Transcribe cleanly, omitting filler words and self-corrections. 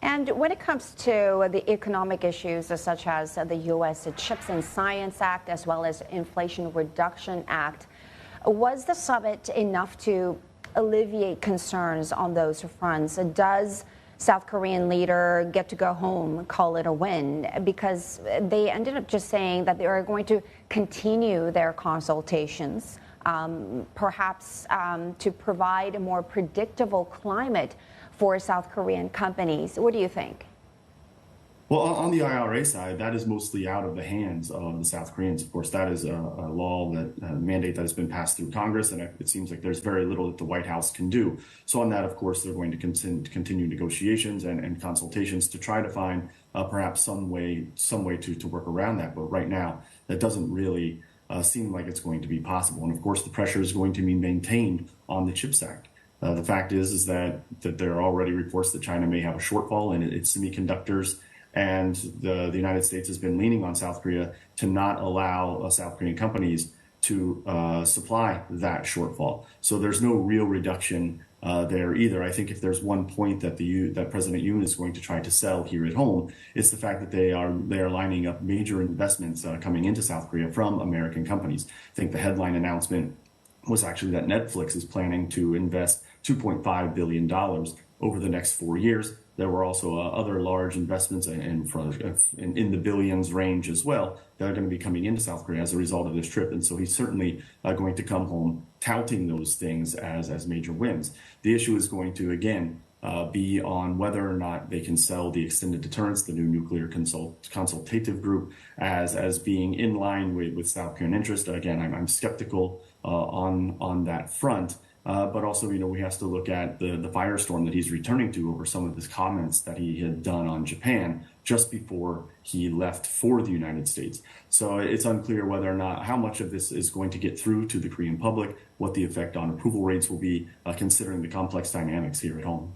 And when it comes to the economic issues such as the U.S. Chips and Science Act as well as Inflation Reduction Act, was the summit enough to alleviate concerns on those fronts? Does South Korean leader get to go home, call it a win? Because they ended up just saying that they are going to continue their consultations, perhaps to provide a more predictable climate for South Korean companies. What do you think? Well, on the IRA side, that is mostly out of the hands of the South Koreans. Of course, that is a law, mandate that has been passed through Congress, and it seems like there's very little that the White House can do. So on that, of course, they're going to continue negotiations and consultations to try to find perhaps some way to work around that. But right now, that doesn't really seem like it's going to be possible. And of course, the pressure is going to be maintained on the CHIPS Act. The fact is that there are already reports that China may have a shortfall in its semiconductors. And the United States has been leaning on South Korea to not allow South Korean companies to supply that shortfall. So there's no real reduction there either. I think if there's one point that that President Yoon is going to try to sell here at home, it's the fact that they are lining up major investments coming into South Korea from American companies. I think the headline announcement was actually that Netflix is planning to invest $2.5 billion over the next 4 years. There were also other large investments in the billions range as well that are going to be coming into South Korea as a result of this trip. And so he's certainly going to come home touting those things as major wins. The issue is going to, again, be on whether or not they can sell the extended deterrence, the new nuclear consultative group, as being in line with South Korean interest. Again, I'm skeptical on that front. But also, we have to look at the firestorm that he's returning to over some of his comments that he had done on Japan just before he left for the United States. So it's unclear whether or not how much of this is going to get through to the Korean public, what the effect on approval rates will be, considering the complex dynamics here at home.